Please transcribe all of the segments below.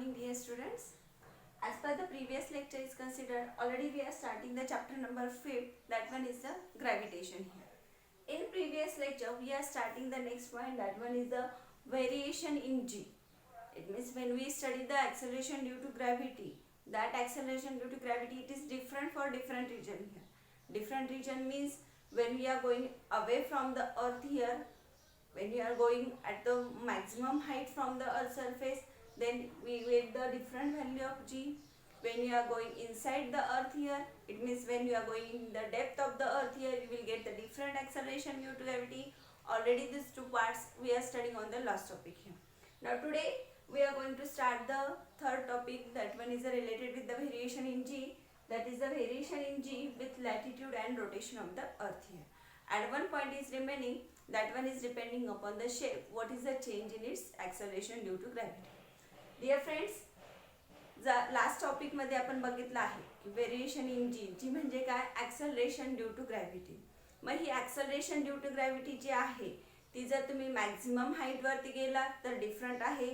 morning dear students. As per the previous lecture is considered, already we are starting the chapter number 5, that one is the gravitation here. In previous lecture we are starting the next point, that one is the variation in g. It means when we study the acceleration due to gravity, that acceleration due to gravity it is different for different region here. Different region means when we are going away from the earth here, when we are going at the maximum height from the earth surface, then we get the different value of g. When you are going inside the earth here, it means when you are going in the depth of the earth here, you will get the different acceleration due to gravity. Already these two parts we are studying on the last topic here. Now today we are going to start the third topic, that one is related with the variation in g, that is the variation in g with latitude and rotation of the earth here. And one point is remaining, that one is depending upon the shape, what is the change in its acceleration due to gravity. Dear friends, last topic मध्ये आपण बघितलं आहे की variation in जी. जी म्हणजे काय, acceleration due to gravity. मग ही acceleration due to gravity g आहे ती जर तुम्ही मॅक्झिमम हाईट वरती गेला तर डिफरंट आहे,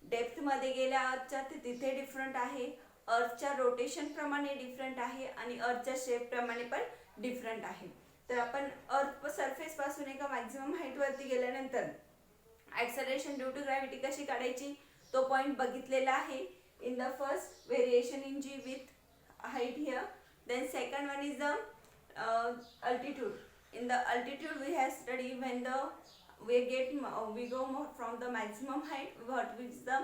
डेप्थ मध्ये गेल्या अर्थच्या तिथे डिफरंट आहे, अर्थच्या रोटेशन प्रमाणे डिफरंट आहे आणि अर्थच्या शेप प्रमाणे पण डिफरंट आहे. तर आपण अर्थ सरफेस पासून एका मॅक्झिमम हाईट वरती गेल्यानंतर ॲक्सेलरेशन ड्यू टू ग्रॅव्हिटी कशी काढायची तो पॉइंट बघितलेला आहे. In the first, variation in g with height here. Then second one is the altitude. In the altitude we have studied when we go more from the maximum height, what is the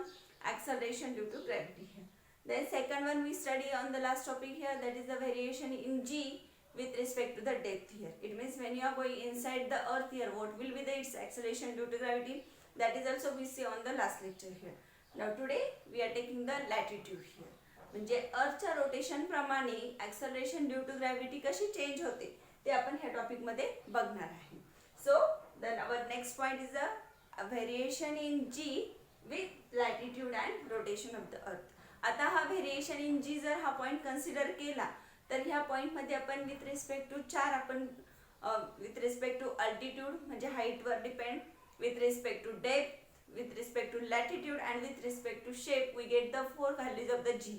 acceleration due to gravity here. Then second one we study on the last topic here, that is the variation in g with respect to the depth here. It means when you are going inside the earth here, what will be the its acceleration due to gravity. That is also we see on the last lecture here. Now today we are taking the latitude here. म्हणजे अर्थच्या rotation प्रमाणे acceleration due to gravity कशी change होते ते आपण ह्या topic मध्ये बघणार आहे. So then our next point is the variation in g with latitude and rotation of the earth. आता हा व्हेरिएशन इन जी जर हा पॉइंट कन्सिडर केला तर ह्या पॉइंट मध्ये आपण विथ रिस्पेक्ट टू चार आपण विथ रिस्पेक्ट टू अल्टिट्यूड म्हणजे हाईट वर depend, with respect to depth, with respect to latitude and with respect to shape we get the four values of the g.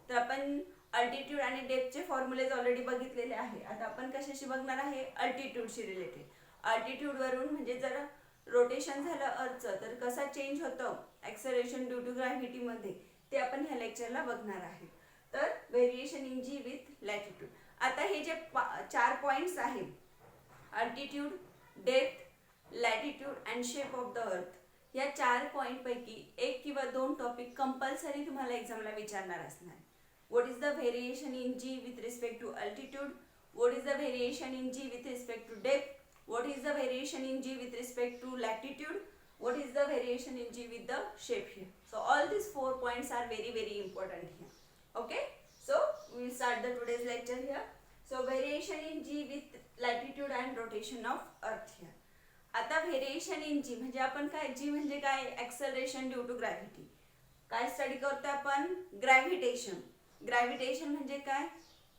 तर आपण altitude आणि डेप्थचे formulas already बघितलेले आहे. आता आपण कशाशी बघणार आहे, अल्टिट्यूडशी रिलेटेड. अल्टिट्यूड वरून म्हणजे जर रोटेशन झालं अर्थचं तर कसा चेंज होतं ॲक्सेलरेशन ड्यू टू ग्रॅव्हिटी मध्ये ते आपण ह्या लेक्चरला बघणार आहे. तर variation in g with latitude. आता हे जे चार पॉइंट्स आहेत, altitude, depth, latitude and shape of the earth, या चार पॉइंट पैकी एक किंवा दोन टॉपिक कंपल्सरी तुम्हाला एक्झामला विचारणार असणार. What is the variation in g with respect to altitude, what is the variation in g with respect to depth, what is the variation in g with respect to latitude, what is the variation in g with the shape here. So all these 4 points are very very important here. Okay, so we will start the today's lecture here. So variation in g with latitude and rotation of earth here. आता variation in जी म्हणजे आपण काय, जी म्हणजे काय, acceleration due to gravity. काय study करतोय आपण, gravitation. Gravitation म्हणजे काय,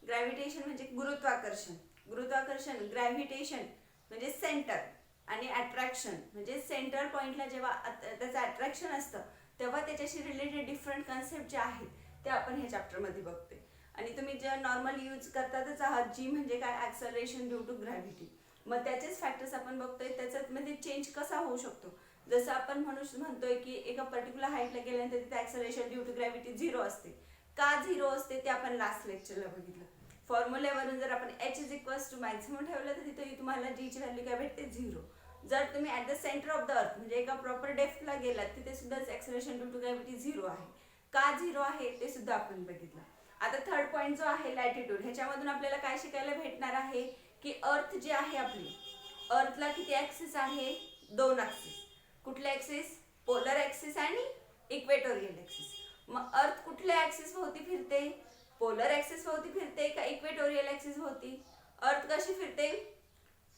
ग्रॅव्हिटेशन म्हणजे गुरुत्वाकर्षण. गुरुत्वाकर्षण, ग्रॅव्हिटेशन म्हणजे सेंटर आणि अट्रॅक्शन म्हणजे सेंटर पॉइंटला जेव्हा त्याचं अट्रॅक्शन असतं तेव्हा त्याच्याशी रिलेटेड डिफरंट कन्सेप्ट जे आहेत ते आपण ह्या चॅप्टरमध्ये बघतोय. आणि तुम्ही जे नॉर्मल यूज करतातच आहात, जी म्हणजे काय, ॲक्सेलरेशन ड्यू टू ग्रॅव्हिटी. मग त्याचेच फॅक्टर्स आपण बघतोय, त्याच्यामध्ये चेंज कसा होऊ शकतो. जसं आपण म्हणतोय की एका पर्टिक्युलर हाईटला गेल्यानंतर तिथे ॲक्सेलरेशन ड्यू टू ग्रॅव्हिटी 0 असते. का 0 असते ते आपण लास्ट लेक्चरला बघितलं. फॉर्म्युल्यावरून जर आपण h is equals to maximum ठेवलं तर तिथे तुम्हाला g ची व्हॅल्यू काय भेटते, 0. जर तुम्ही at the centre of the earth म्हणजे एका प्रॉपर डेप्थला गेलात तिथे सुद्धा ॲक्सेलरेशन ड्यू टू ग्रॅव्हिटी 0 आहे. का 0 आहे ते सुद्धा आपण बघितलं. आता थर्ड पॉईंट जो आहे लॅटिट्यूड, ह्याच्यामधून आपल्याला काय शिकायला भेटणार आहे की अर्थ जी आहे आपली, अर्थला किती ॲक्सिस आहे, 2 ॲक्सिस. कुठले ॲक्सिस, पोलर ॲक्सिस आणि इक्वेटोरियल ॲक्सिस. मग अर्थ कुठल्या ॲक्सिस भोवती फिरते, पोलर ॲक्सिस भोवती फिरते का इक्वेटोरियल ॲक्सिस भोवती. अर्थ कशी फिरते,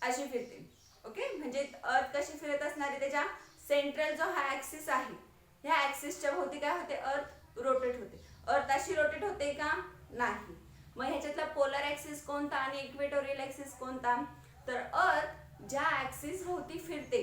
अशी फिरते. ओके, म्हणजे अर्थ कशी फिरत असणार आहे, त्याच्या सेंट्रल जो हा ॲक्सिस आहे ह्या ॲक्सिसच्या भोवती काय होते, अर्थ रोटेट होते. अर्थ अशी रोटेट होते का, नाही. मग ह्याच्यातला पोलर ॲक्सिस कोणता आणि इक्वेटोरियल ॲक्सिस कोणता, तर अर्थ ज्या ॲक्सिस भोवती फिरते,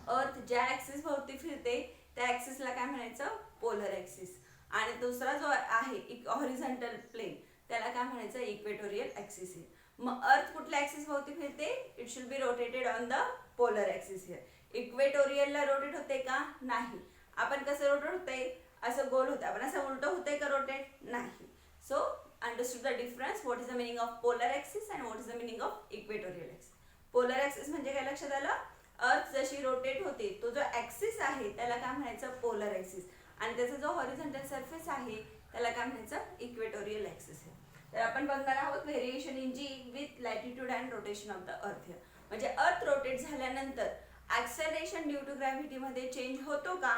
अर्थ ज्या ॲक्सिस भोवती फिरते त्या ॲक्सिसला काय म्हणायचं, पोलर ॲक्सिस. आणि दुसरा जो आहे हॉरिझॉन्टल प्लेन त्याला काय म्हणायचं, इक्वेटोरियल ॲक्सिस आहे. मग अर्थ कुठल्या ॲक्सिस भोवती फिरते, it should be rotated on the polar axis here. इक्वेटोरियलला रोटेट होते का, नाही. आपण कसं रोटेट होतंय, असं गोल होतं. आपण असं उलटं होतंय का रोटेट, नाही. So understood the difference, what is the meaning of polar axis and what is the meaning of equatorial axis. Polar axis म्हणजे काय लक्षात आलं, अर्थ जशी रोटेट होते तो जो ॲक्सिस आहे त्याला काय म्हणायचं, पोलर ॲक्सिस. आणि त्याचा जो हॉरिझॉन्टल सरफेस आहे त्याला काय म्हणायचं, इक्वेटोरियल ॲक्सिस आहे. तर आपण बघणार आहोत variation in g with latitude and rotation of the earth. म्हणजे अर्थ रोटेट झाल्यानंतर ॲक्सेलरेशन ड्यू टू ग्रॅव्हिटी मध्ये चेंज होतो का,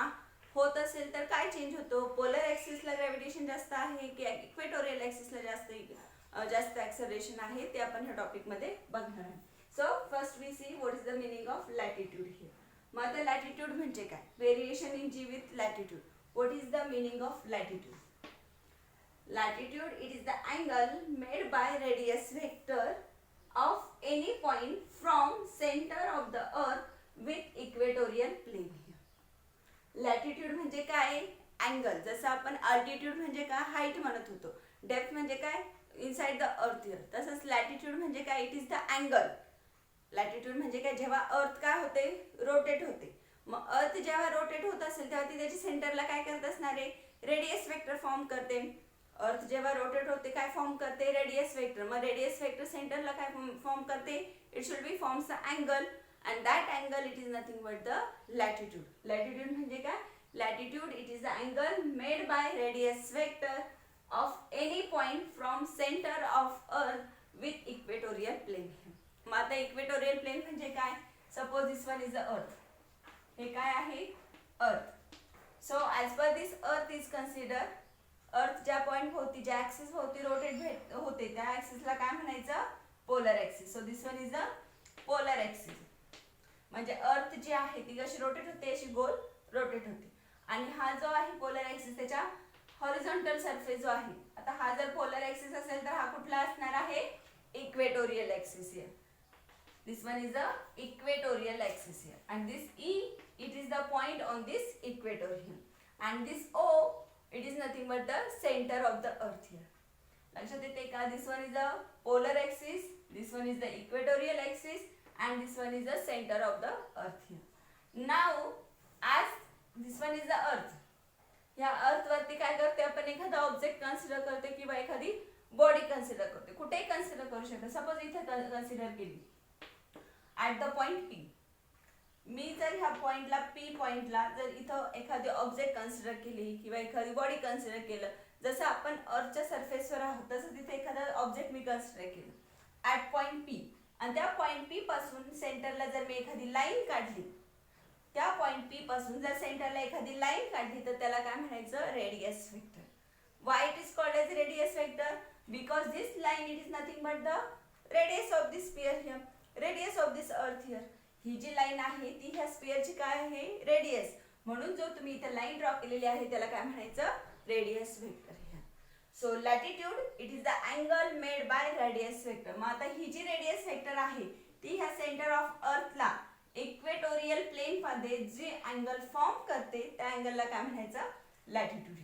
होत असेल तर काय चेंज होतो, पोलर ॲक्सिसला ग्रॅव्हिटेशन जास्त आहे की इक्वेटोरियल ॲक्सिसला जास्त ॲक्सेलरेशन आहे, ते आपण ह्या टॉपिक मध्ये बघणार आहे. So first we see what is the meaning of latitude here. मग आता लॅटिट्यूड म्हणजे काय, variation in g with latitude. What is the meaning of latitude. Latitude, it is the angle made by radius vector of any point from center of the earth with equatorial plane here. Latitude म्हणजे काय, angle. जसं आपण altitude म्हणजे काय, height म्हणत होतो. Depth म्हणजे काय, इनसाइड द अर्थ हिअर. तसंच लॅटिट्यूड म्हणजे काय, it is the angle. Latitude म्हणजे काय, जेव्हा अर्थ काय होते, रोटेट होते. मग अर्थ जेव्हा रोटेट होत असेल तेव्हा ती त्याच्या सेंटरला काय करत असणार आहे, रेडियस वेक्टर फॉर्म करते. अर्थ जेव्हा रोटेट होते काय फॉर्म करते, रेडियस वेक्टर. मग रेडियस वेक्टर सेंटरला काय फॉर्म करते, it should be forms the angle and that angle it is nothing but the latitude. Latitude म्हणजे काय, latitude it is the angle made by radius vector of any point from centre of earth with equatorial plane. मग आता equatorial plane म्हणजे काय, suppose this one is the earth. हे काय आहे, अर्थ. So as per this earth is consider, अर्थ ज्या पॉइंट होती, ज्या ऍक्सिस होती रोटेट होते त्या ऍक्सिसला काय म्हणायचं, polar axis. So this one is the polar axis. म्हणजे अर्थ जी आहे ती कशी रोटेट होते, अशी गोल रोटेट होते. आणि हा जो आहे पोलर ऍक्सिस त्याच्या हॉरिझॉन्टल सरफेस जो आहे, आता हा जर पोलर ऍक्सिस असेल तर हा कुठला असणार आहे, equatorial axis here. This one is the equatorial axis here and this E it is the point on this equator here and this O it is nothing but the center of the earth here. लक्षात येते का, this one is the polar axis, this one is the equatorial axis and this one is the center of the earth here. Now as this one is the earth, या अर्थ वरती काय करते आपण, एखादा ऑब्जेक्ट कन्सिडर करते किंवा एखादी बॉडी कन्सिडर करते. कुठेही कन्सिडर करू शकते. सपोज इथे कन्सिडर केली ॲट द पॉइंट पी. मी जर ह्या पॉइंटला पी पॉइंटला जर इथं एखादी ऑब्जेक्ट कन्सिडर केली किंवा एखादी बॉडी कन्सिडर केलं, जसं आपण अर्थच्या सरफेसवर आहोत तसं तिथे एखादा ऑब्जेक्ट मी कन्सिडर केलं ॲट पॉइंट पी. आणि त्या पॉइंट पी पासून सेंटरला जर मी एखादी लाईन काढली, त्या पॉइंट पी पासून जर सेंटरला एखादी लाईन काढली तर त्याला काय म्हणायचं, radius vector. Why it is called as radius vector, because this line it is nothing but the radius of this sphere here, radius of this earth here. He G line आहे ती ह्या स्फिअरची काय आहे, रेडियस. म्हणून जो तुम्ही इथे line draw केलेली आहे त्याला काय म्हणायचं, radius vector. So latitude it is the angle made by radius vector. मग आता ही जी रेडियस वेक्टर आहे ती ह्या सेंटर ऑफ अर्थला इक्वेटोरियल प्लेन मध्ये जे अँगल फॉर्म करते त्या अँगलला काय म्हणायचं, latitude.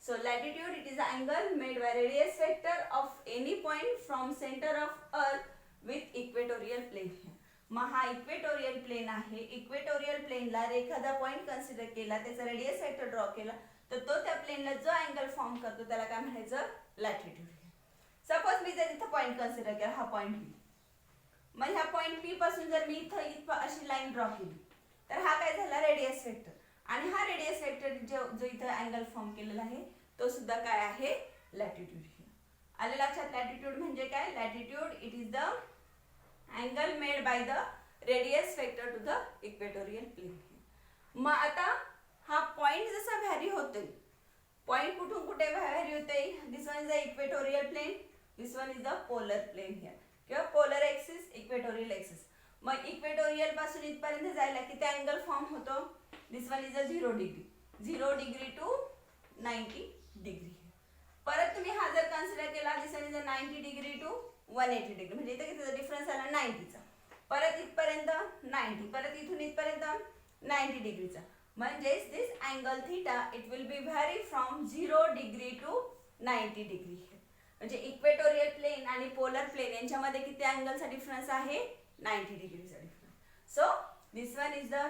So latitude it is the angle made by radius vector of any point from centre of earth with equatorial plane. मग हा इक्वेटोरियल प्लेन आहे, इक्वेटोरियल प्लेनला एखादा पॉइंट कन्सिडर केला, त्याचा रेडियस वेक्टर ड्रॉ केला तर तो त्या प्लेनला जो अँगल फॉर्म करतो त्याला काय म्हणायचं, लॅटिट्यूड. सपोज मी जर इथं पॉइंट कन्सिडर केला, हा पॉइंट बी. मग ह्या पॉइंट बी पासून जर मी इथं अशी लाईन ड्रॉ केली तर हा काय झाला, रेडियस वेक्टर. आणि हा रेडियस वेक्टर जो इथं अँगल फॉर्म केलेला आहे तो सुद्धा काय आहे, लॅटिट्यूड. आले लक्षात, लॅटिट्यूड म्हणजे काय, latitude it is the angle made by the radius vector to the equatorial plane. मग आता हा पॉइंट जसा व्हॅरी होतोय, पॉइंट कुठून कुठे व्हॅरी होते, this one is the equatorial plane, this one is the polar plane here किंवा polar axis, equatorial axis. मग इक्वेटोरियल पासून इथपर्यंत जायला किती अँगल फॉर्म होतो, this one is the 0 degree, 0 degree to 90 degree. परत तुम्ही हा जर कन्सिडर केला, this one is the 90 degree to 180 degree. म्हणजे इथे कितीचा डिफरन्स आला, 90चा. परत इथपर्यंत 90, परत इथून इथपर्यंत 90 डिग्रीचा. म्हणजेच दिस angle theta it will be vary from 0 degree to 90 degree. म्हणजे इक्वेटोरियल प्लेन आणि पोलर प्लेन यांच्यामध्ये किती अँगलचा डिफरन्स आहे 90 डिग्रीचा difference. So this one is the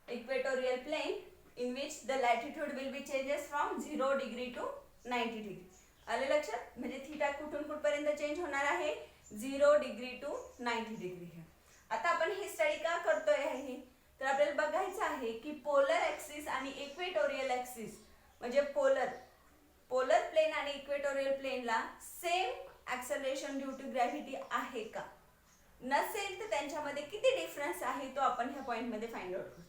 equatorial plane in which the latitude will be changes from 0 degree to 90 degree. आले लक्षात. म्हणजे थीटा कुठून कुठपर्यंत चेंज होणार आहे 0 डिग्री टू 90 डिग्री. आता आपण ही स्टडी का करतोय आहे तर आपल्याला बघायचं आहे की पोलर ऍक्सिस आणि इक्वेटोरियल ऍक्सिस म्हणजे पोलर प्लेन आणि इक्वेटोरियल प्लेनला same acceleration due to gravity आहे का, नसेल तर त्यांच्यामध्ये किती डिफरन्स आहे तो आपण ह्या पॉइंट मध्ये फाइंड आउट करू.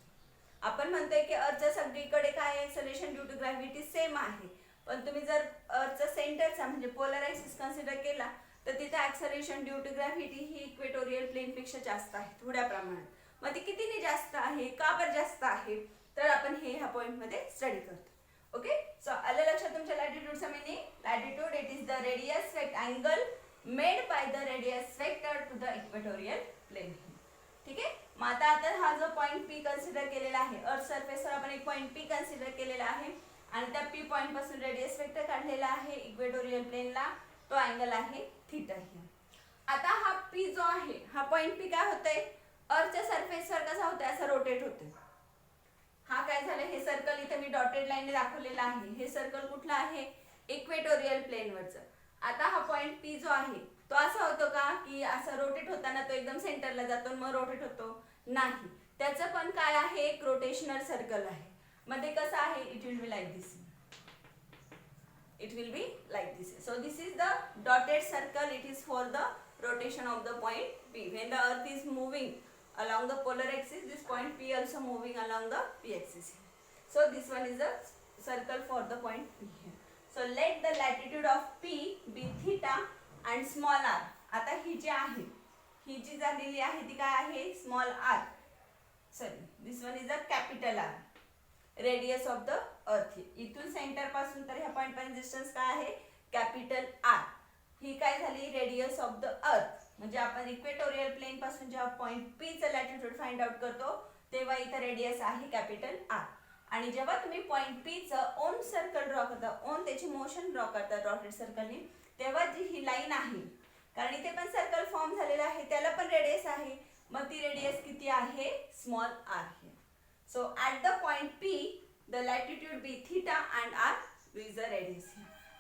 आपण म्हणतोय की अर्थच्या सगळीकडे काय acceleration due to gravity same आहे, पण तुम्ही जर अर्थचा सेंटरचा म्हणजे पोलर ऍक्सिस कन्सिडर केला तर तिथे ऍक्सेलरेशन ड्यू टू ग्रॅव्हिटी ही इक्वेटोरियल प्लेन पेक्षा जास्त आहे थोड्या प्रमाणात. मग ती कितीने जास्त आहे, का बरं जास्त आहे, तर आपण हे ह्या पॉइंट मध्ये स्टडी करतो. ओके. सो आलं लक्षात तुमच्या लॅटिट्यूडचा meaning. Latitude it is the radius angle made by the radius vector to the equatorial plane. ठीक आहे. मग आता हा जो पॉइंट पी कन्सिडर केलेला आहे अर्थ सरफेसवर आपण एक पॉइंट पी कन्सिडर केलेला आहे आणि त्या पी पॉइंट पासून रेडियस वेक्टर काढलेला आहे इक्वेटोरियल प्लेनला, तो अँगल आहे थीटा. आता हा पी जो आहे हा पॉइंट पी काय होतंय अर्थच्या सरफेसवर कसा होतोय असं रोटेट होतोय. हा काय झालं हे सर्कल इथे मी डॉटेड लाईनने दाखवलेला आहे. हे सर्कल कुठलं आहे इक्वेटोरियल प्लेनवरचं. आता हा पॉइंट पी जो आहे तो असा होतो का की असं रोटेट होताना तो एकदम सेंटरला जातो मग रोटेट होतो नाही. त्याचं पण काय आहे एक रोटेशनल सर्कल आहे. मध्ये कसं आहे it will be like this. It will be like this. So this is the dotted circle. It is for the rotation of the point P. When the Earth is moving along the polar axis, this point P also moving along the P axis. So this one is the circle for the point P here. So let the latitude of P be theta and small r. आता ही जी आहे ही जी झालेली आहे ती काय आहे small r. Sorry, this one is the capital R. Radius of the अर्थ. इथून सेंटर पासून तर ह्या पॉइंट पर्यंत डिस्टन्स काय आहे कॅपिटल आर. ही काय झाली रेडियस ऑफ द अर्थ. म्हणजे आपण इक्वेटोरियल प्लेन पासून जेव्हा पॉइंट पी चं लॅटिट्यूड फाइंड आउट करतो तेव्हा इथं रेडियस आहे कॅपिटल आर. आणि जेव्हा तुम्ही पॉइंट पी चं ओन सर्कल ड्रॉ करता, ओन त्याची मोशन ड्रॉ करता डॉटेड सर्कलनी, तेव्हा जी ही लाईन आहे कारण इथे पण सर्कल फॉर्म झालेला आहे त्याला पण रेडियस आहे, मग ती रेडियस किती आहे small r. So at the point P, the latitude be theta and r is the radius.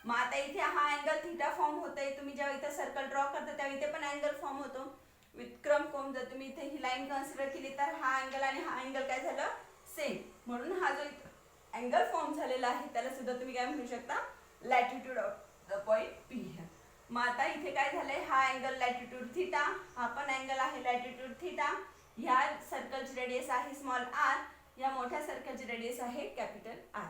मग आता इथे हा अँगल थीटा फॉर्म होतोय. तुम्ही जेव्हा इथे सर्कल ड्रॉ करता तेव्हा इथे पण अँगल फॉर्म होतो विथ क्रम कोम. जर तुम्ही इथे ही लाईन कन्सिडर केली तर हा अँगल आणि हा अँगल काय झालं सेम. म्हणून हा जो अँगल फॉर्म झालेला आहे त्याला सुद्धा तुम्ही काय म्हणू शकता latitude of the point P. मग आता इथे काय झालंय हा अँगल लॅटिट्यूड थीटा, हा पण अँगल आहे लॅटिट्यूड थीटा. ह्या सर्कलची रेडियस आहे स्मॉल r, या मोठ्या सर्कलची रेडियस आहे capital R.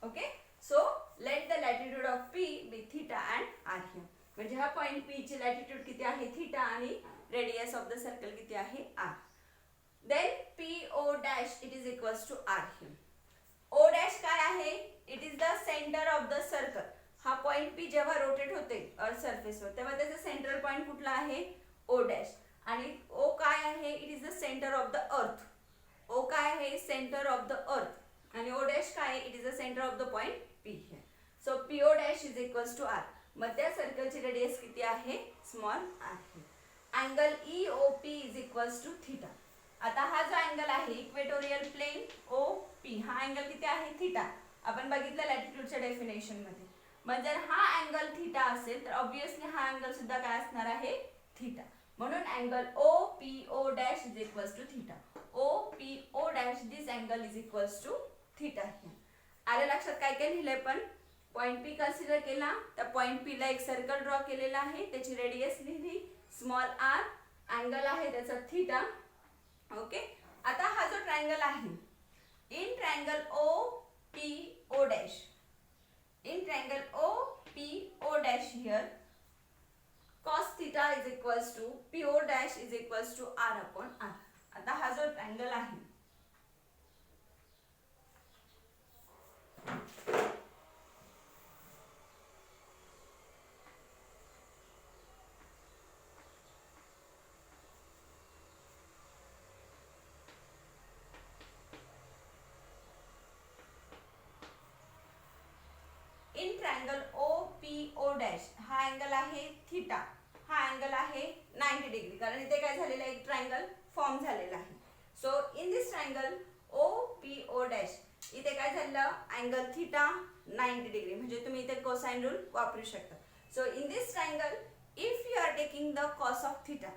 Okay. So let the latitude of P be theta and r here. म्हणजे हा पॉइंट पी ची लॅटिट्यूड किती आहे थीटा आणि रेडियस ऑफ द सर्कल किती आहे r. Then P O dash it is equals to r here. O dash काय आहे it is the centre of the circle. हा पॉइंट पी जेव्हा रोटेट होते अर्थ सरफेसवर तेव्हा त्याचा सेंट्रल पॉइंट कुठला आहे ओ डॅश. आणि ओ काय आहे it is the centre of the earth. O काय आहे सेंटर ऑफ द अर्थ आणि ओ डॅश काय आहे it is the centre of the point P here. So P O dash is equals to r. मग त्या सर्कलची रेडियस किती आहे small r. Angle E O P is equals to theta. आता हा जो अँगल आहे इक्वेटोरियल प्लेन ओ पी हा अँगल किती आहे थीटा. आपण बघितलं लॅटिट्यूडच्या डेफिनेशन मध्ये. मग जर हा अँगल थीटा असेल तर ऑब्विसली हा अँगल सुद्धा काय असणार आहे थीटा. म्हणून angle O P O dash is equals to theta. O P O dash this angle is equals to theta. आलं लक्षात काय काय लिहिलंय. पण पॉइंट पी कन्सिडर केला त्या पॉइंट पी ला एक सर्कल ड्रॉ केलेला आहे त्याची रेडियस लिहिली स्मॉल आर, अँगल आहे त्याचा थीटा. ओके. आता हा जो ट्रायंगल आहे in triangle O P O dash, in triangle O P O dash here cos theta is equals to p o dash is equals to r upon r. आता हा जो triangle आहे angle आहे 90 degree, कारण इथे काय झालेलं आहे, एक ट्रायंगल फॉर्म झालेला आहे. So in this triangle OPO dash इथे काय झालं, अँगल थिटा 90 डिग्री, म्हणजे तुम्ही इथे कोसाइन रूल वापरू शकता. So in this triangle if you are taking the cos of theta,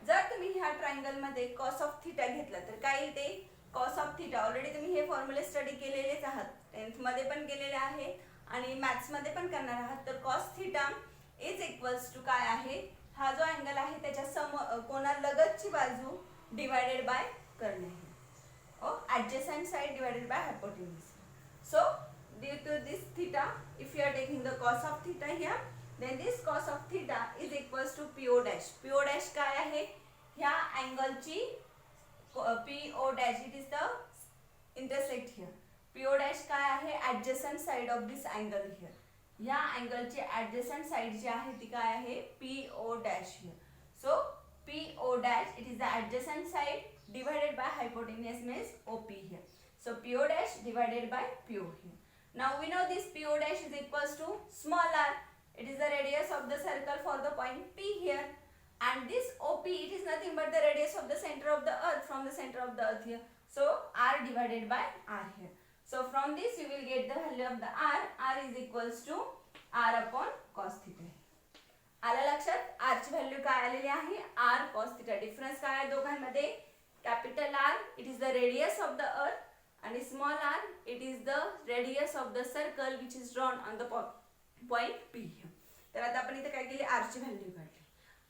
जर तुम्ही ह्या ट्रायंगल मध्ये कॉस ऑफ थिटा घेतला तर काय येते, कॉस ऑफ थिटा. ऑलरेडी तुम्ही हे फॉर्म्युले स्टडी केलेलेच आहात, 10th मध्ये पण केलेले आहे आणि मॅथ्स मध्ये पण करणार आहात. तर cos theta is equals to काय आहे, हा जो अँगल आहे त्याच्या कोणालगतची बाजू डिवायडेड बाय करणे आहे, adjacent side divided by hypotenuse. So due to this theta, if you are taking the cos of theta here, then this cos of theta is equals to PO dash. PO dash काय आहे, ह्या अँगलची PO dash, it is the intersect here. PO dash काय आहे, adjacent side of this angle here. ह्या अँगलची adjacent side जी आहे ती काय आहे, PO dash here. So PO dash, it is the adjacent side divided by hypotenuse means OP here. So PO dash divided by PO here. Now we know this PO dash is equals to small r. It is the radius of the circle for the point P here. And this OP, it is nothing but the radius of the center of the earth, from the center of the earth here. So r divided by r here. So from this you will get the value of the r. R is equals to r upon cos theta. आला लक्षात, r ची value काय आलेली आहे, r cos theta. Difference काय आहे दोघांमध्ये, capital R it is the radius of the earth आणि small r it is the radius of the circle which is drawn on the point P. तर आता आपण इथे काय केली, r ची व्हॅल्यू काढली.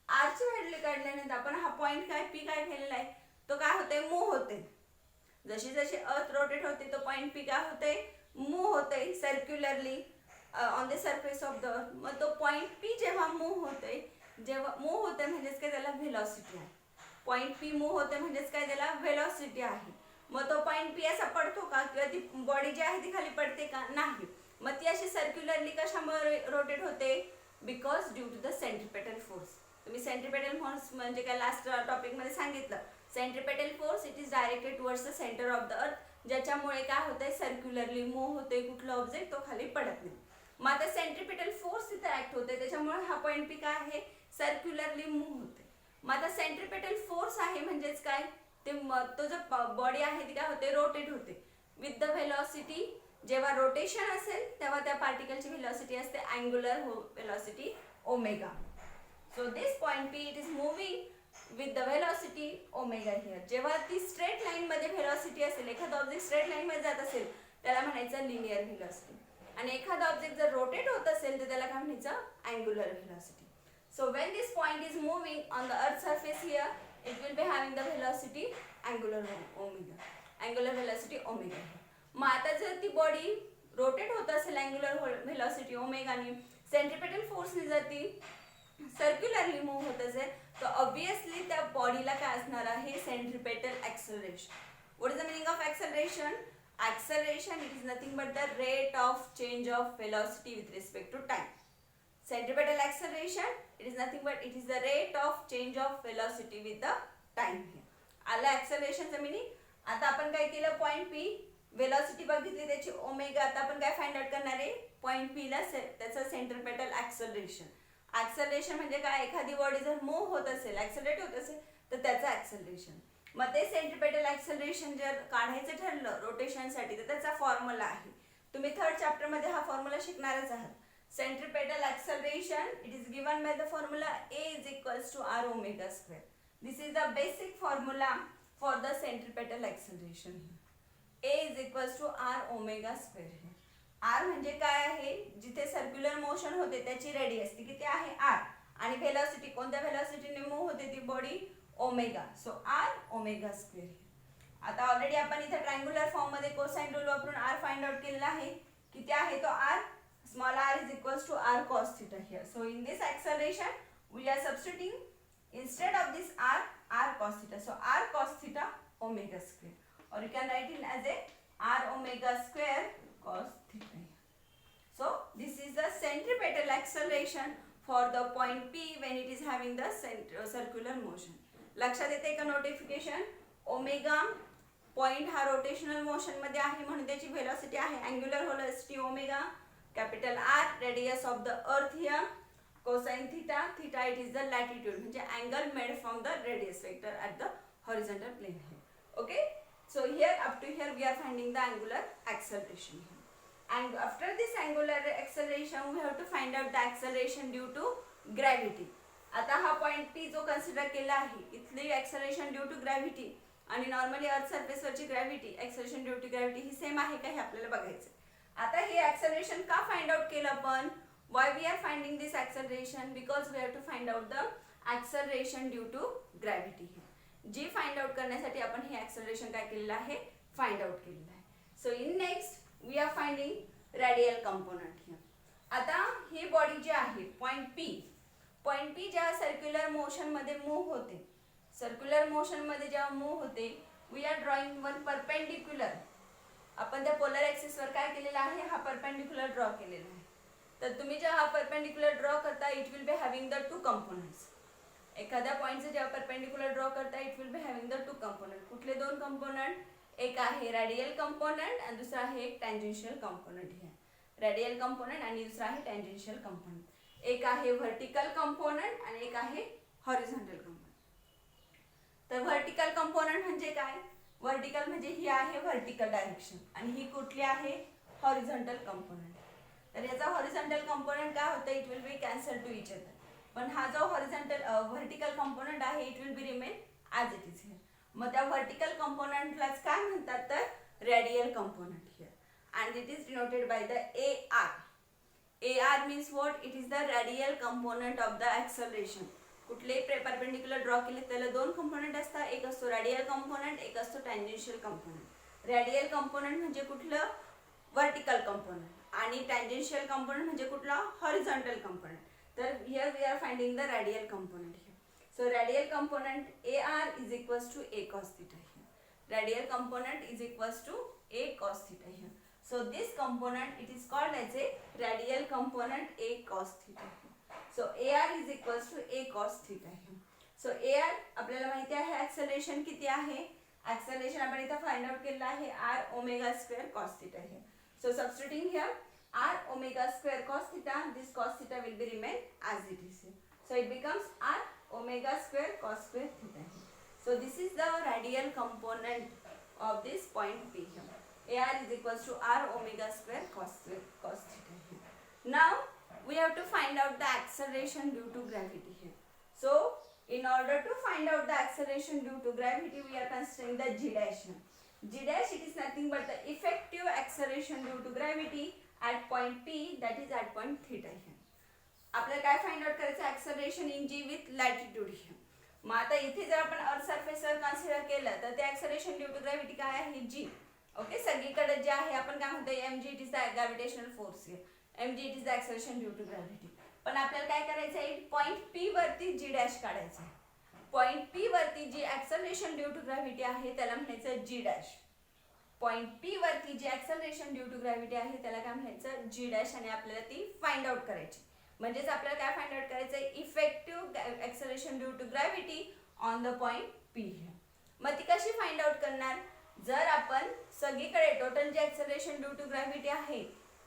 r ची व्हॅल्यू काढल्यानंतर आपण हा पॉइंट काय P काय केलेला आहे, तो काय होते, मूव्ह होते. जशी जशी अर्थ रोटेट होते तो पॉइंट P काय होते, मूव्ह होते circularly on the surface of the earth. मग तो पॉइंट P जेव्हा मूव्ह होते म्हणजेच काय, त्याला व्हेलॉसिटी आहे. पॉइंट P मूव्ह होते म्हणजेच काय, त्याला व्हेलॉसिटी आहे. मग तो पॉइंट P असा पडतो का, किंवा ती बॉडी जी आहे ती खाली पडते का, नाही. मग ती अशी सर्क्युलरली कशामुळे रोटेट होते, because due to the centripetal force. तुम्ही सेंट्रिपेटल फोर्स म्हणजे काय लास्ट टॉपिक मध्ये सांगितलं, centripetal force it is directed towards the centre of the earth, ज्याच्यामुळे काय होतंय, सर्क्युलरली मूव्ह होते कुठला ऑब्जेक्ट, तो खाली पडत नाही. मग आता सेंट्रिपेटल फोर्स इथे ऍक्ट होते, त्याच्यामुळे हा पॉइंट P काय आहे, सर्क्युलरली मूव्ह होते. मग आता सेंट्रिपेटल फोर्स आहे म्हणजेच काय, ते तो जो बॉडी आहे ती काय होते, रोटेट होते विथ द व्हेलॉसिटी. जेव्हा रोटेशन असेल तेव्हा त्या पार्टिकलची व्हेलॉसिटी असते angular velocity omega. So this point P it is moving with the velocity omega here. जेव्हा ती स्ट्रेट लाईन मध्ये व्हेलॉसिटी असेल, एखादा ऑब्जेक्ट स्ट्रेट लाईन मध्ये जात असेल त्याला म्हणायचं लिनियर व्हेलॉसिटी, आणि एखादा ऑब्जेक्ट जर रोटेट होत असेल तर त्याला काय म्हणायचं, angular velocity. So when this point is moving on the earth surface here, it will be having the velocity angular velocity omega. मग आता जर ती बॉडी रोटेट होत असेल अँग्युलर व्हेलॉसिटी ओमेगाने, सेंट्रिपेटल फोर्सने जर ती सर्क्युलरली मूव्ह होत असेल, तर ऑब्विसली त्या बॉडीला काय असणार आहे, centripetal acceleration. What is the meaning of acceleration? Acceleration it is nothing but the rate of change of velocity with respect to time. Centripetal acceleration it is nothing but it is the rate of change of velocity with the time here. आला acceleration चा meaning. आता आपण काय केलं, point P velocity बघितली त्याची omega. आता आपण काय फाइंड आउट करणार आहे, पॉइंट P ला त्याचा सेंट्रिपेटल ॲक्सेलरेशन. ॲक्सेलरेशन म्हणजे काय, एखादी बॉडी जर मूव्ह होत असेल, ॲक्सेलरेट होत असेल तर त्याचं ॲक्सेलरेशन. मग ते सेंट्रिपेटल ॲक्सेलरेशन जर काढायचं ठरलं रोटेशनसाठी तर त्याचा फॉर्म्युला आहे, तुम्ही थर्ड चॅप्टर मध्ये हा फॉर्म्युला शिकणारच आहात. Centripetal acceleration it is given by the formula A is equals to r omega square. This is the basic formula for the centripetal acceleration. A is equals to r omega square. r म्हणजे काय आहे, जिथे circular motion होते त्याची radius ती किती आहे r, आणि व्हेलॉसिटी कोणत्या व्हेलॉसिटीने मूव्ह होते ती body omega. So r omega square. आता ऑलरेडी आपण इथे ट्रायंगुलर फॉर्म मध्ये कोसाइन रूल वापरून r फाइंड आउट केलेला आहे. किती आहे तो r, small r is equals to r cos theta here. So in this acceleration we are substituting instead of this r cos theta. So r cos theta omega square, or you can write it as a r omega square cos theta. So this is the centripetal acceleration for the point P when it is having the circular motion. लक्षात येते का notification, omega point हा rotational motion मध्ये आहे म्हणून त्याची velocity आहे angular velocity omega, capital R radius of the अर्थ here, cosine theta, theta it is the latitude म्हणजे angle made from the radius vector at the horizontal plane here. Okay, so here up to here we are finding the angular acceleration here. And after this angular acceleration we have to find out the acceleration due to gravity. आता हा point P जो consider केला आहे इथली acceleration due to gravity आणि normally earth surface वरची gravity acceleration due to gravity he same आहे का हे आपल्याला बघायचं. आता हे acceleration का फाइंड आउट केलं आपण? Why we are finding this acceleration? Because we have to find out the acceleration due to gravity. G find out करण्यासाठी आपण हे acceleration काय केलेलं आहे फाइंड आउट केलेलं आहे. So in next we are finding radial component here. आता ही बॉडी जी आहे पॉइंट पी जेव्हा सर्क्युलर मोशन मध्ये मूव्ह होते, सर्क्युलर मोशन मध्ये जेव्हा मूव्ह होते we are drawing one perpendicular. आपण त्या पोलर ऍक्सिस वर काय केलेला आहे हा परपेंडिक्युलर ड्रॉ केलेला आहे. तर तुम्ही जेव्हा हा परपेंडिक्युलर ड्रॉ करता it will be having the two components. एखाद्या पॉइंटचे जेव्हा परपेंडिक्युलर ड्रॉ करता it will be having the two component. कुठले दोन कंपोनेंट? एक आहे रेडियल कंपोनेंट आणि दुसरा आहे एक टँजेन्शियल कंपोनेंट. हे रेडियल कंपोनेंट आणि दुसरा आहे टँजेन्शियल कंपोनेंट. एक आहे व्हर्टिकल कंपोनेंट आणि एक आहे हॉरिझॉन्टल कंपोनेंट. तर व्हर्टिकल कंपोनेंट म्हणजे काय? व्हर्टिकल म्हणजे ही आहे व्हर्टिकल डायरेक्शन आणि ही कुठली आहे हॉरिझॉन्टल कंपोनेंट. तर याचा हॉरिझॉन्टल कंपोनेंट काय होतं it will be cancel to each other. पण हा जो हॉरिझॉन्टल व्हर्टिकल कंपोनेंट आहे it will be remain as it is here. मग त्या व्हर्टिकल कंपोनेंटलाच काय म्हणतात तर radial component here. And it is denoted by the AR. AR means what? It is the radial component of the acceleration. कुठलेही perpendicular draw केले त्याला दोन कंपोनेंट असतात. एक असतो रेडियल कंपोनेंट, एक असतो टँजेन्शियल कंपोनेंट. रेडियल कंपोनेंट म्हणजे कुठलं? व्हर्टिकल कंपोनेंट आणि टँजेन्शियल कंपोनेंट म्हणजे कुठला? Horizontal component. तर here we are finding the radial component here. So radial component AR is equals to A cos theta here. Radial component is equals to A cos theta here. So this component it is called as a radial component A cos theta here. So AR is equals to A cos theta here. So AR आपल्याला माहिती आहे acceleration किती आहे? Acceleration आपण इथे find out केलेला आहे R omega square cos theta here. So substituting here R omega square cos theta, this cos theta will be remain as it is here. So it becomes R omega square cos square theta. So this is the radial component of this point P here. AR is equals to R omega square cos theta here. Now we have to find out the acceleration due to gravity here. So in order to find out the acceleration due to gravity we are considering the G dash. G dash it is nothing but the effective acceleration due to gravity at point P, that is at point theta here. आपल्याला काय find out करायचं? Acceleration in g with latitude here. मग आता इथे जर आपण अर्थ सरफेसवर कन्सिडर केलं तर ते ॲक्सलरेशन ड्यू टू ग्रॅव्हिटी काय आहे? जी. ओके, सगळीकडे जे आहे आपण काय म्हणतो mg it is the gravitational force here. mg it is the acceleration due to gravity. पण आपल्याला काय करायचं आहे? पॉइंट P वरती जी डॅश काढायचं आहे. पॉइंट P वरती जी ॲक्सलरेशन ड्यू टू ग्रॅव्हिटी आहे त्याला म्हणायचं जी डॅश. पॉइंट P वरती जी ॲक्सलरेशन ड्यू टू ग्रॅव्हिटी आहे त्याला काय म्हणायचं? जी डॅश. आणि आपल्याला ती फाइंड आउट करायची. म्हणजेच आपल्याला काय फाइंड आउट करायचं आहे? Effective acceleration due to gravity on the point P here. मग ती कशी फाइंड आउट करणार? जर आपण सगळीकडे टोटल जे ॲक्सलरेशन ड्यू टू ग्रॅव्हिटी आहे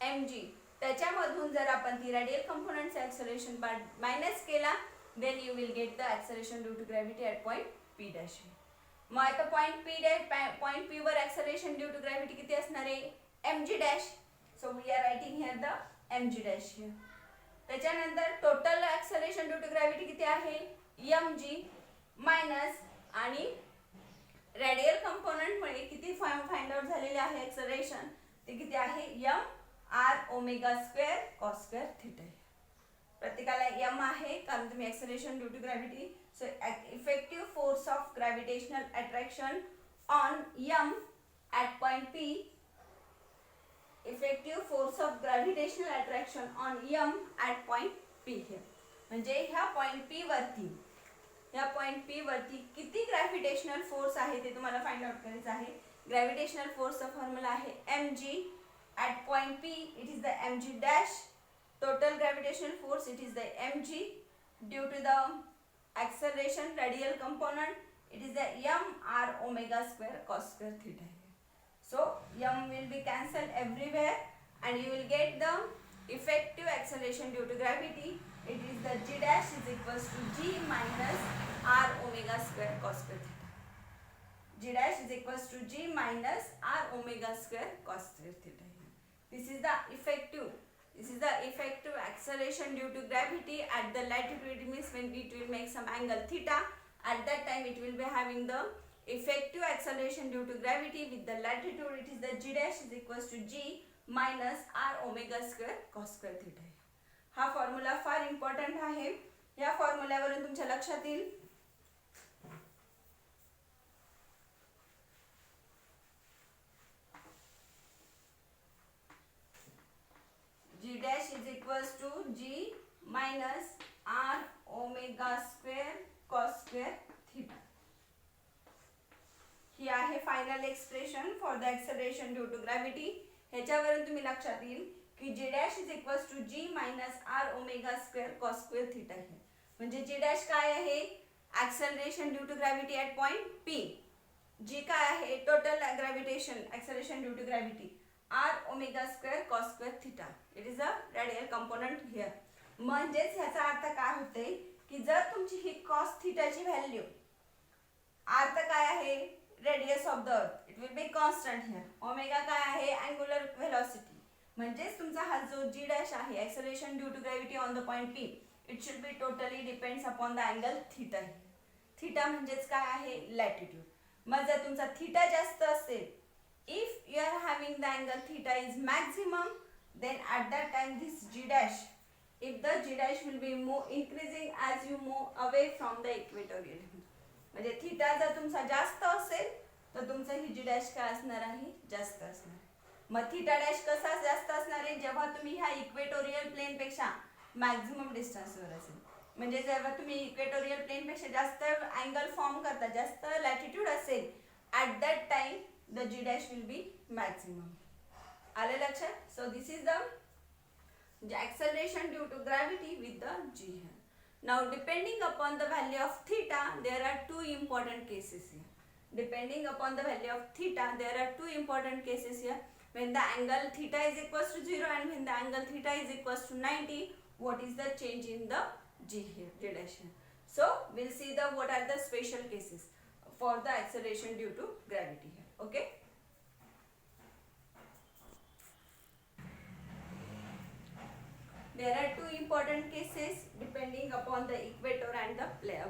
mg त्याच्यामधून जर आपण ती रेडियल कंपोनेंटचा ॲक्सलरेशन पार्ट मायनस केला then you will get the acceleration due to gravity at point P dash. मग आता पॉइंट P वर ॲक्सलरेशन ड्यू टू ग्रॅव्हिटी किती असणार आहे? mg dash. So we are writing here the mg dash here. त्याच्यानंतर total acceleration due to gravity किती आहे? mg minus आणि रेडियल कंपोनेंट मुळे किती फाइंड आउट झालेले आहे ॲक्सलरेशन ते किती आहे? m r omega square cos square theta. प्रत्येकाला m आहे कारण तुम्ही acceleration due to gravity. So effective force of gravitational attraction on m at point P. Effective force of gravitational attraction on m at point P here. म्हणजे ह्या point P वरती किती gravitational force आहे ते तुम्हाला फाइंड आउट करायचं आहे. Gravitational फोर्सचा फॉर्म्युला आहे mg at point P it is the mg dash. Total gravitational force it is the mg due to the acceleration radial component it is the m r omega square cos square theta. So m will be cancelled everywhere and you will get the effective acceleration due to gravity, it is the g dash is equals to g minus r omega square cos square theta. G dash is equals to g minus r omega square cos square theta. This is the effective. This is the effective acceleration due to gravity at the latitude. It means when it will make some angle theta, at that time it will be having the effective acceleration due to gravity with the latitude. It is the g dash is equals to g minus r omega square cos square theta. हा formula फार important आहे. या फॉर्म्युल्यावरून तुमच्या लक्षात येईल g dash is equals to g minus r omega square cos square theta. ही आहे final expression for the acceleration due to gravity. ह्याच्यावरून तुम्ही लक्षात येईल की g dash is equals to g minus r omega square cos square theta आहे. म्हणजे g dash काय आहे? Acceleration due to gravity at point P. g काय आहे? Total gravitation acceleration due to gravity r omega square cos square theta. It is a radial component here. म्हणजेच ह्याचा अर्थ काय होते की जर तुमची ही cos theta ची व्हॅल्यू, अर्थ काय आहे? Radius of the earth, it will be constant here. Omega काय आहे? Angular velocity. म्हणजेच तुमचा हा जो g डॅश आहे acceleration due to gravity on the point P, it should be totally depends upon the angle theta. Theta म्हणजेच काय आहे? लॅटिट्यूड. मग जर तुमचा थीटा जास्त असेल, if you are having the angle theta is maximum, then at that time this g dash, if the g dash will be increasing as you move away from the equatorial. म्हणजे theta जर तुमचा जास्त असेल तर तुमचं ही g dash काय असणार आहे? जास्त असणार. मग थीटा डॅश कसा जास्त असणार आहे? जेव्हा तुम्ही ह्या इक्वेटोरियल प्लेन पेक्षा मॅक्झिमम डिस्टन्सवर असेल. म्हणजे जेव्हा तुम्ही इक्वेटोरियल प्लेन पेक्षा जास्त अँगल फॉर्म करता, जास्त लॅटिट्यूड असेल, at that time the g dash will be maximum. आले लक्षात? So this is the acceleration due to gravity with the g here. Now depending upon the value of theta, there are two important cases here. Depending upon the value of theta, there are two important cases here. When the angle theta is equals to 0 and when the angle theta is equals to 90, what is the change in the g here, g dash here. So we'll see the what are the special cases for the acceleration due to gravity here. Okay. There are two important cases depending upon the equator and the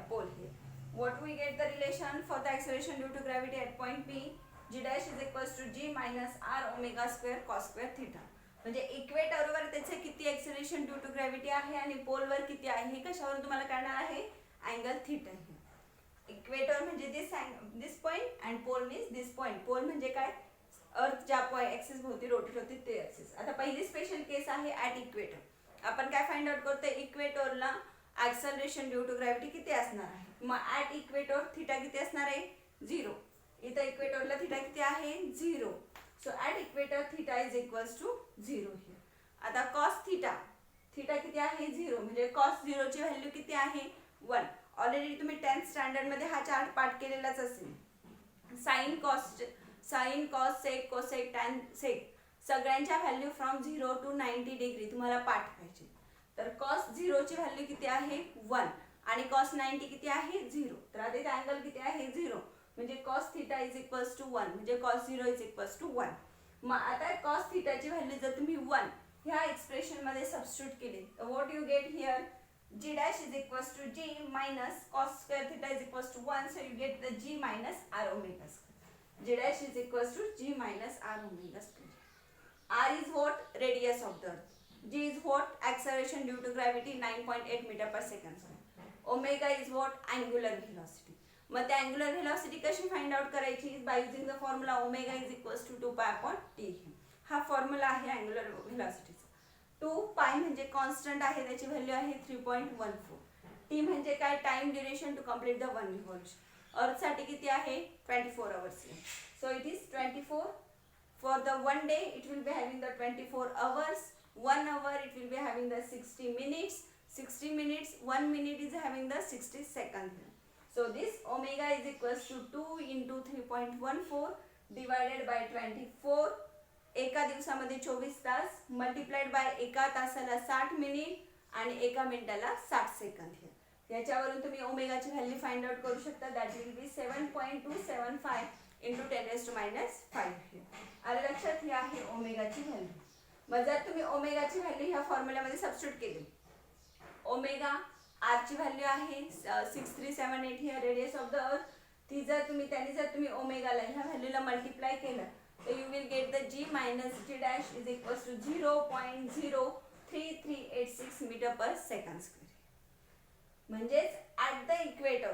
pole here. What we get the relation for the acceleration due to gravity at point P, g dash is equals to g minus r omega square cos square theta. म्हणजे इक्वेटरवर त्याचे किती acceleration due to gravity आहे आणि पोलवर किती आहे हे कशावरून तुम्हाला कळणार आहे? Angle theta. इक्वेटर म्हणजे this point and pole means this point. Pole म्हणजे काय? अर्थ ज्या ॲक्सिस भोवती रोटेट होते ते ॲक्सिस. आता पहिली स्पेशल केस आहे ॲट इक्वेटर. आपण काय फाइंड आउट करतोय? इक्वेटरला ॲक्सेलरेशन ड्यू टू ग्रॅव्हिटी किती असणार आहे? मग ॲट इक्वेटर थीटा किती असणार आहे? 0. इथं इक्वेटरला थीटा किती आहे? 0. So at equator theta is equals to 0 here. आता कॉस थीटा, थीटा किती आहे? 0. म्हणजे कॉस 0 ची व्हॅल्यू किती आहे? 1. ऑलरेडी तुम्ही 10th स्टँडर्ड मध्ये हा चार्ट पाठ केलेलाच असेल. Sine cos sec cosec tan sec सगळ्यांच्या व्हॅल्यू फ्रॉम 0 to 90 डिग्री तुम्हाला पाठ पाहिजे. तर कॉस 0 ची व्हॅल्यू किती आहे? 1 आणि कॉस 90 किती आहे? 0. तर आता इथे अँगल किती आहे? 0. म्हणजे cos theta is equals to 1 म्हणजे कॉस 0 इज इक्वल्स टू 1. मग आता कॉस थीटाची व्हॅल्यू जर तुम्ही 1 ह्या एक्सप्रेशन मध्ये सबस्टिट्यूट केली तर what you get here? g dash is equals to g minus cos square theta is equals to 1, so you get the g minus r omega square. G dash is equals to g minus r omega square. R is what? Radius of the earth. G is what? Acceleration due to gravity 9.8 meter per second. Omega is what? Angular velocity. मग त्या angular velocity कशी find out करायची? by using the formula omega is equals to 2 pi upon t. हा formula आहे angular velocity. 2 पाय म्हणजे constant आहे, त्याची व्हॅल्यू आहे 3.14. टी म्हणजे काय? Time duration to complete the one revolution. Earth साठी किती आहे? 24 hours. So it is 24 for the one day. It will be having the 24 hours. 1 hour it will be having the 60 minutes. 60 minutes, 1 minute is having the 60 seconds. So this omega is equals to 2 into 3.14 divided by 24 एका दिवसामध्ये 24 तास multiplied by एका तासाला 60 minute आणि एका मिनिटाला 60 second. याच्यावरून तुम्ही ओमेगाची व्हॅल्यू फाइंड आउट करू शकता. That will be 7.275 into 10⁻⁵. आलं लक्षात? ही आहे ओमेगाची व्हॅल्यू. मग जर तुम्ही ओमेगाची व्हॅल्यू ह्या फॉर्म्युल्यामध्ये सबस्टिट्यूट केली, ओमेगा आरची व्हॅल्यू आहे 6378 ही रेडियस ऑफ द अर्थ. ती जर तुम्ही ओमेगाला ह्या व्हॅल्यूला मल्टिप्लाय केलं तर you will get the g minus g dash is equals to 0.03386 metre per second square. म्हणजेच ॲट द इक्वेटर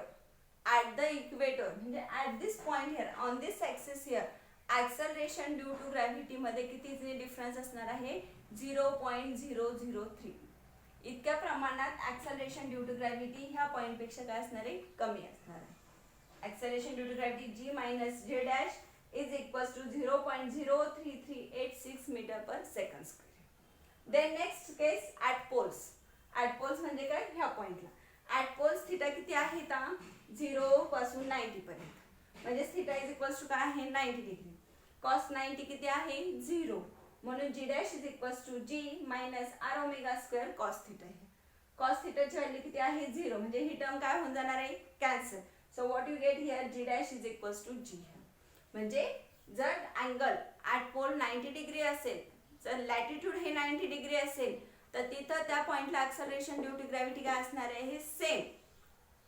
म्हणजे at this point here on this axis here acceleration due to gravity मध्ये किती difference असणार आहे? 0.003. इतक्या प्रमाणात acceleration due to gravity ह्या point पेक्षा काय असणार आहे? कमी असणार आहे. Acceleration due to gravity g minus g dash is equals to 0.03386 metre per second square. Then next case at poles. At poles म्हणजे काय? ह्या पॉइंटला ॲट पोल्स थिटा किती आहे? 0 पासून 90 पर्यंत. म्हणजे थिटा इज इक्वल्स टू काय आहे? 90 डिग्री. कॉस 90 किती आहे? 0. म्हणून g dash is equals to g minus r omega square cos theta. Cos थिटाची व्हॅल्यू किती आहे? 0. म्हणजे ही टर्म काय होऊन जाणार आहे? Cancel. So what you get here? g dash is equals to g. म्हणजे जर अँगल ॲट पोल 90 डिग्री असेल, जर लॅटिट्यूड हे 90 डिग्री असेल, तर तिथं त्या पॉइंटला ॲक्सलरेशन ड्यू टू ग्रॅव्हिटी काय असणार आहे? हे सेम.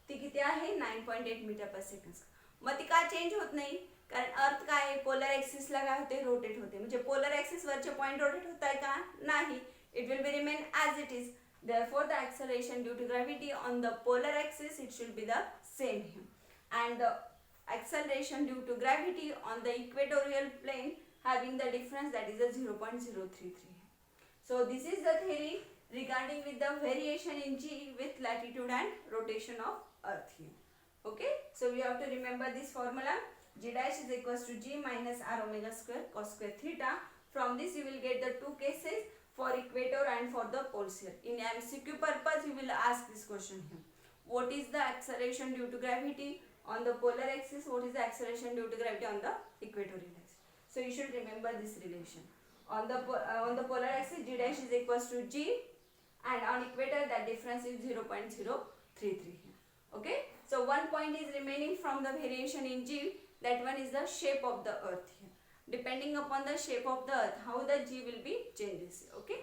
ती किती आहे? 9.8 मीटर पर सेकंड. मग ती का चेंज होत नाही? कारण अर्थ काय आहे? पोलर ॲक्सिसला काय होते? रोटेट होते. म्हणजे पोलर ॲक्सिस वरचे पॉइंट रोटेट होत आहे का? नाही. It will be remain as it is. Therefore, the acceleration due to gravity on the polar axis it should be the same here, and the acceleration due to gravity on the equatorial plane having the difference that is a 0.033. So this is the theory regarding with the variation in g with latitude and rotation of earth here. Okay, so we have to remember this formula. G dash is equals to g minus r omega square cos square theta. From this you will get the two cases for equator and for the poles here. In MCQ purpose you will ask this question here. What is the acceleration due to gravity on the polar axis? What is the acceleration due to gravity on the equatorial axis? So you should remember this relation. On the polar axis g dash is equals to g, and on equator that difference is 0.033 here. Okay, so one point is remaining from the variation in g. That one is the shape of the earth here. Depending upon the shape of the earth, how the g will be changes. Okay.